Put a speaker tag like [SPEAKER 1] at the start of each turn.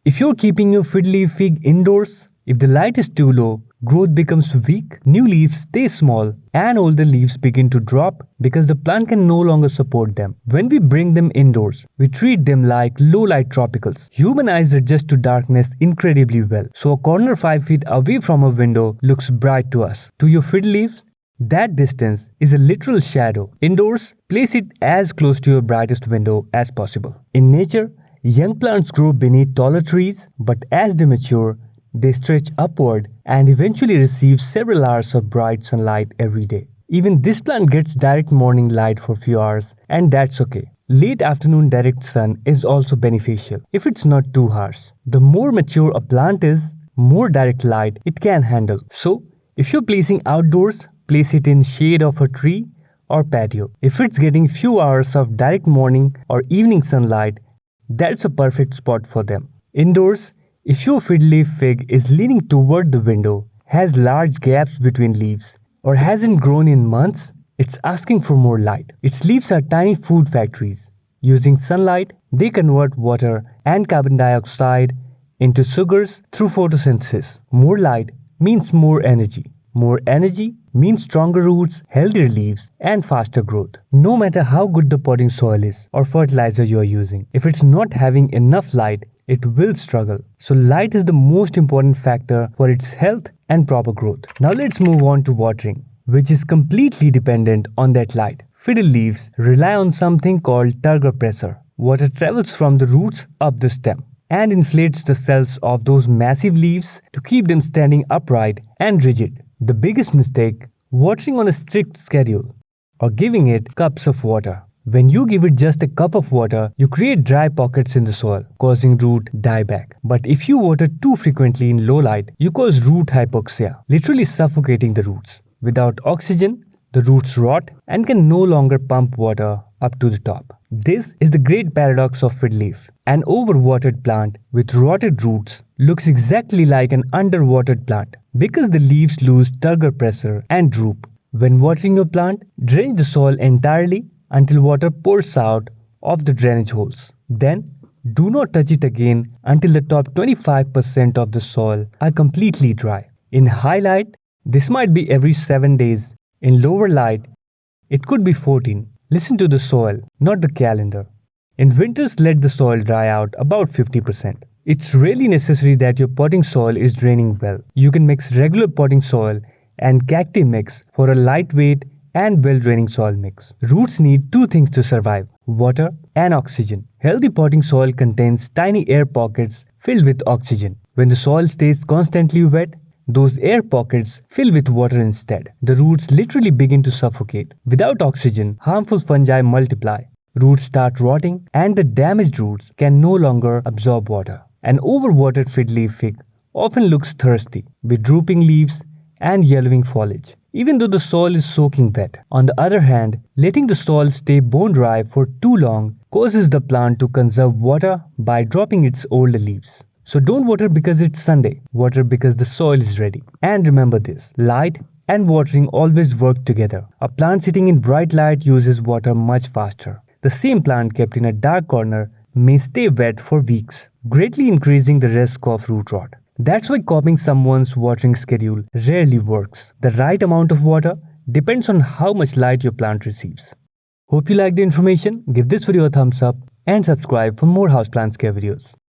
[SPEAKER 1] If you're keeping your fiddle leaf fig indoors, if the light is too low, growth becomes weak, new leaves stay small, and older leaves begin to drop because the plant can no longer support them. When we bring them indoors, we treat them like low-light tropicals. Human eyes adjust to darkness incredibly well, so a corner 5 feet away from a window looks bright to us. To your fiddle leaves, that distance is a literal shadow. Indoors, place it as close to your brightest window as possible. In nature, young plants grow beneath taller trees, but as they mature, they stretch upward and eventually receive several hours of bright sunlight every day. Even this plant gets direct morning light for a few hours, and that's okay. Late afternoon direct sun is also beneficial if it's not too harsh. The more mature a plant is, more direct light it can handle. So, if you're placing outdoors, place it in shade of a tree or patio. If it's getting few hours of direct morning or evening sunlight, that's a perfect spot for them. Indoors, if your fiddle leaf fig is leaning toward the window, has large gaps between leaves, or hasn't grown in months, it's asking for more light. Its leaves are tiny food factories. Using sunlight, they convert water and carbon dioxide into sugars through photosynthesis. More light means more energy. More energy means stronger roots, healthier leaves, and faster growth. No matter how good the potting soil is or fertilizer you are using, if it's not having enough light, it will struggle. So light is the most important factor for its health and proper growth. Now let's move on to watering, which is completely dependent on that light. Fiddle leaves rely on something called turgor pressure. Water travels from the roots up the stem and inflates the cells of those massive leaves to keep them standing upright and rigid. The biggest mistake, watering on a strict schedule or giving it cups of water. When you give it just a cup of water, you create dry pockets in the soil, causing root dieback. But if you water too frequently in low light, you cause root hypoxia, literally suffocating the roots. Without oxygen, the roots rot and can no longer pump water up to the top. This is the great paradox of fiddle leaf. An overwatered plant with rotted roots looks exactly like an underwatered plant because the leaves lose turgor pressure and droop. When watering your plant, drain the soil entirely until water pours out of the drainage holes. Then, do not touch it again until the top 25% of the soil are completely dry. In high light, this might be every 7 days. In lower light, it could be 14. Listen to the soil, not the calendar. In winters, let the soil dry out about 50%. It's really necessary that your potting soil is draining well. You can mix regular potting soil and cacti mix for a lightweight and well-draining soil mix. Roots need two things to survive: water and oxygen. Healthy potting soil contains tiny air pockets filled with oxygen. When the soil stays constantly wet, those air pockets fill with water instead. The roots literally begin to suffocate. Without oxygen, harmful fungi multiply. Roots start rotting, and the damaged roots can no longer absorb water. An overwatered fiddle leaf fig often looks thirsty, with drooping leaves and yellowing foliage, even though the soil is soaking wet. On the other hand, letting the soil stay bone dry for too long causes the plant to conserve water by dropping its older leaves. So don't water because it's Sunday, water because the soil is ready. And remember this, light and watering always work together. A plant sitting in bright light uses water much faster. The same plant kept in a dark corner may stay wet for weeks, greatly increasing the risk of root rot. That's why copying someone's watering schedule rarely works. The right amount of water depends on how much light your plant receives. Hope you liked the information. Give this video a thumbs up and subscribe for more houseplant care videos.